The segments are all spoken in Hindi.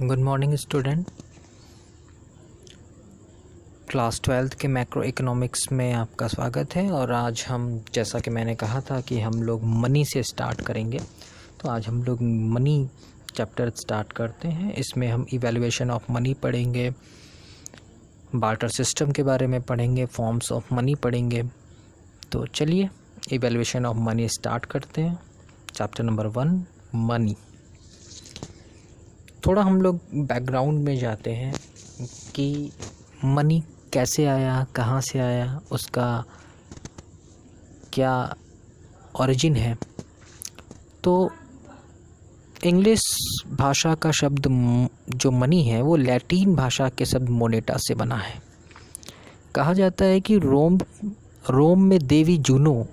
Good morning student. Class 12th के मैक्रो इकोनॉमिक्स में आपका स्वागत है। और आज हम, जैसा कि मैंने कहा था कि हम लोग मनी से स्टार्ट करेंगे, तो आज हम लोग मनी चैप्टर स्टार्ट करते हैं। इसमें हम इवैल्यूएशन ऑफ मनी पढ़ेंगे, बार्टर सिस्टम के बारे में पढ़ेंगे, फॉर्म्स ऑफ मनी पढ़ेंगे। तो चलिए इवैल्यूएशन ऑफ मनी स्टार्ट करते हैं। Chapter number 1, money. थोड़ा हम लोग बैकग्राउंड में जाते हैं कि मनी कैसे आया, कहाँ से आया, उसका क्या ओरिजिन है। तो इंग्लिश भाषा का शब्द जो मनी है वो लैटिन भाषा के शब्द मोनेटा से बना है। कहा जाता है कि रोम में देवी जूनो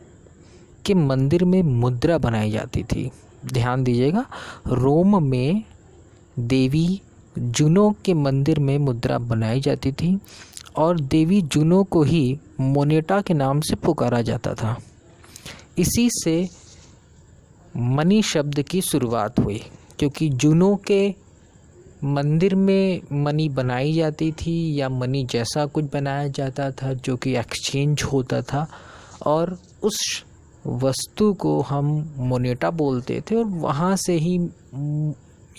के मंदिर में मुद्रा बनाई जाती थी। ध्यान दीजिएगा, रोम में देवी जूनो के मंदिर में मुद्रा बनाई जाती थी और देवी जूनो को ही मोनेटा के नाम से पुकारा जाता था। इसी से मनी शब्द की शुरुआत हुई, क्योंकि जूनो के मंदिर में मनी बनाई जाती थी या मनी जैसा कुछ बनाया जाता था जो कि एक्सचेंज होता था, और उस वस्तु को हम मोनेटा बोलते थे। और वहाँ से ही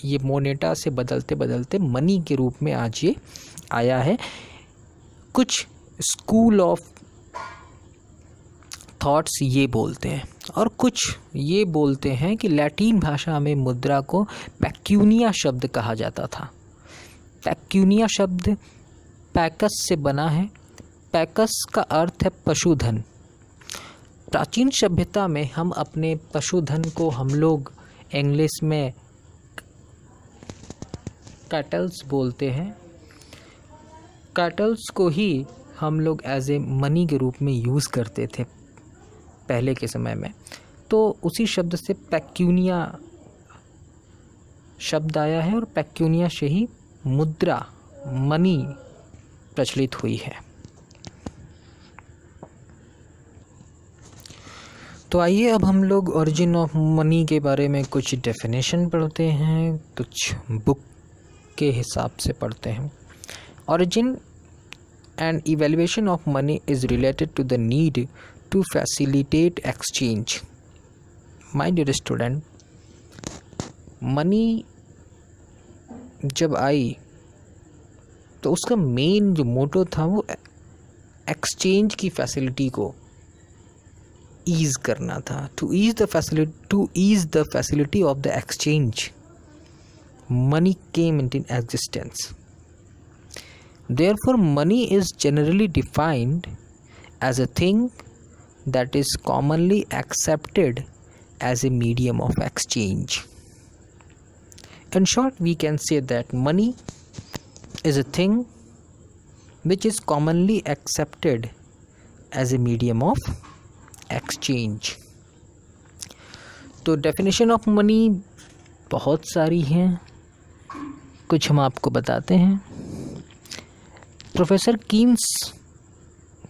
ये मोनेटा से बदलते बदलते मनी के रूप में आज ये आया है। कुछ स्कूल ऑफ थॉट्स ये बोलते हैं और कुछ ये बोलते हैं कि लैटिन भाषा में मुद्रा को पैक्यूनिया शब्द कहा जाता था। पैक्यूनिया शब्द पैकस से बना है। पैकस का अर्थ है पशुधन। प्राचीन सभ्यता में हम अपने पशुधन को हम लोग इंग्लिश में कैटल्स बोलते हैं। कैटल्स को ही हम लोग एज ए मनी के रूप में यूज़ करते थे पहले के समय में। तो उसी शब्द से पैक्यूनिया शब्द आया है और पैक्यूनिया से ही मुद्रा, मनी प्रचलित हुई है। तो आइए अब हम लोग ओरिजिन ऑफ मनी के बारे में कुछ डेफिनेशन पढ़ते हैं, कुछ बुक के हिसाब से पढ़ते हैं। Origin and evaluation of money is related to the need to facilitate exchange. My dear student, money जब आई तो उसका मेन जो मोटो था वो एक्सचेंज की फैसिलिटी को ईज करना था। To ease the facility of the exchange, money came into existence. Therefore, money is generally defined as a thing that is commonly accepted as a medium of exchange. In short, we can say that money is a thing which is commonly accepted as a medium of exchange. तो definition of money बहुत सारी हैं, कुछ हम आपको बताते हैं। प्रोफेसर कीन्स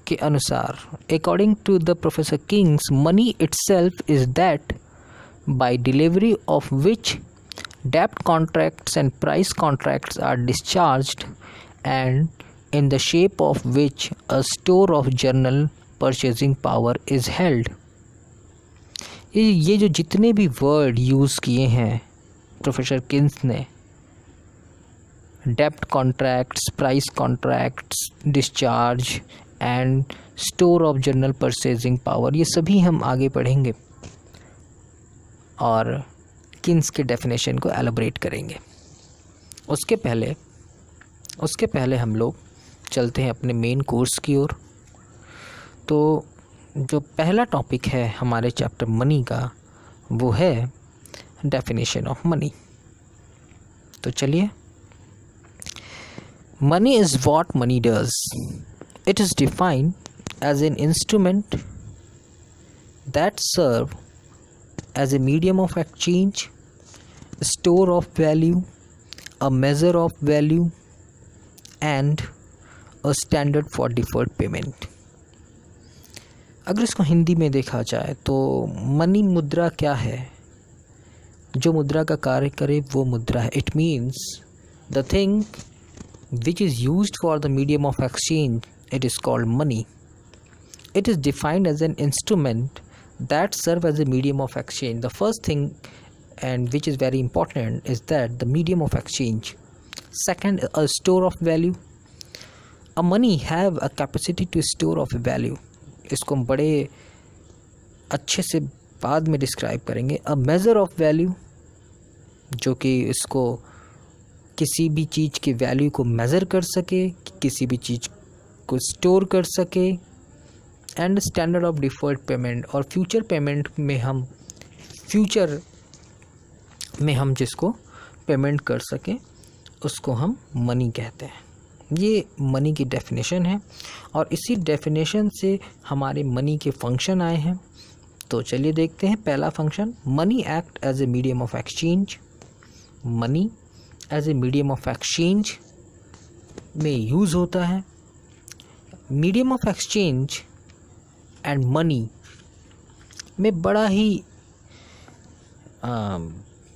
के अनुसार, according to the professor Keynes, money itself is that by delivery of which डेब्ट contracts and price contracts are discharged and in the shape of which a store of general purchasing power is held. ये जो जितने भी वर्ड यूज़ किए हैं प्रोफेसर किंग्स ने, डेब्ट contracts, price contracts, discharge and store of general purchasing power, ये सभी हम आगे पढ़ेंगे और किंग्स के डेफिनेशन को एलाबोरेट करेंगे। उसके पहले हम लोग चलते हैं अपने मेन कोर्स की ओर। तो जो पहला टॉपिक है हमारे चैप्टर मनी का वो है डेफिनेशन ऑफ मनी। तो चलिए, money is what money does. It is defined as an instrument that serve as a medium of exchange, a store of value, a measure of value, and a standard for deferred payment. अगर इसको हिंदी में देखा जाए तो मनी मुद्रा क्या है? जो मुद्रा का कार्य करे वो मुद्रा है। It means The thing which is used for the medium of exchange, it is called money. It is defined as an instrument that serve as a medium of exchange. The first thing, and which is very important, is that the medium of exchange. Second, a store of value. A money have a capacity to store of value. इसको हम बड़े अच्छे से बाद में डिस्क्राइब करेंगे. अ मेज़र ऑफ वैल्यू, जो कि इसको किसी भी चीज़ के वैल्यू को मेज़र कर सके, किसी भी चीज़ को स्टोर कर सके. And standard of deferred payment, और फ्यूचर पेमेंट में हम जिसको पेमेंट कर सकें उसको हम मनी कहते हैं. ये मनी की डेफिनेशन है और इसी डेफिनेशन से हमारे मनी के फंक्शन आए हैं. तो चलिए देखते हैं. पहला function, money act as a medium of exchange. Money as a medium of exchange में यूज़ होता है. Medium of exchange and money में बड़ा ही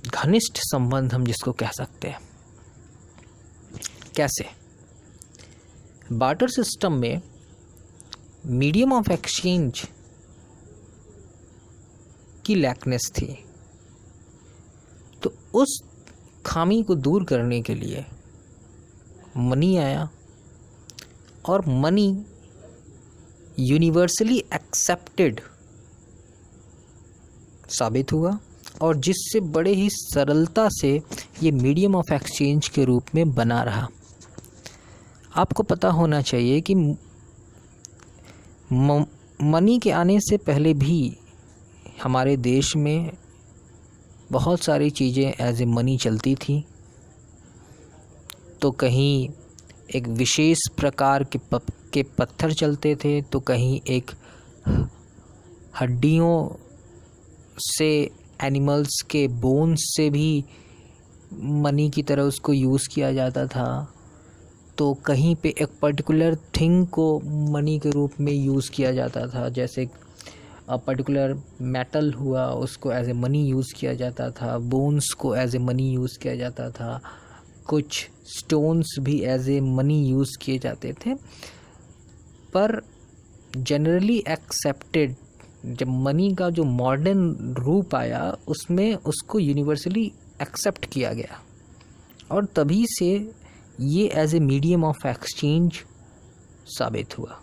घनिष्ठ संबंध हम जिसको कह सकते हैं. कैसे? बार्टर सिस्टम में मीडियम ऑफ एक्सचेंज की लैकनेस थी, तो उस खामी को दूर करने के लिए मनी आया और मनी यूनिवर्सली एक्सेप्टेड साबित हुआ और जिससे बड़े ही सरलता से ये मीडियम ऑफ एक्सचेंज के रूप में बना रहा. आपको पता होना चाहिए कि मनी के आने से पहले भी हमारे देश में बहुत सारी चीज़ें एज ए मनी चलती थी. तो कहीं एक विशेष प्रकार के पत्थर चलते थे, तो कहीं एक हड्डियों से, एनिमल्स के बोन्स से भी मनी की तरह उसको यूज़ किया जाता था. तो कहीं पे एक पर्टिकुलर थिंग को मनी के रूप में यूज़ किया जाता था. जैसे पर्टिकुलर मेटल हुआ, उसको एज ए मनी यूज़ किया जाता था. बोन्स को एज ए मनी यूज़ किया जाता था. कुछ स्टोन्स भी एज ए मनी यूज़ किए जाते थे. पर जनरली एक्सेप्टेड जब मनी का जो मॉडर्न रूप आया, उसमें उसको यूनिवर्सली एक्सेप्ट किया गया और तभी से ये as a medium of exchange साबित हुआ.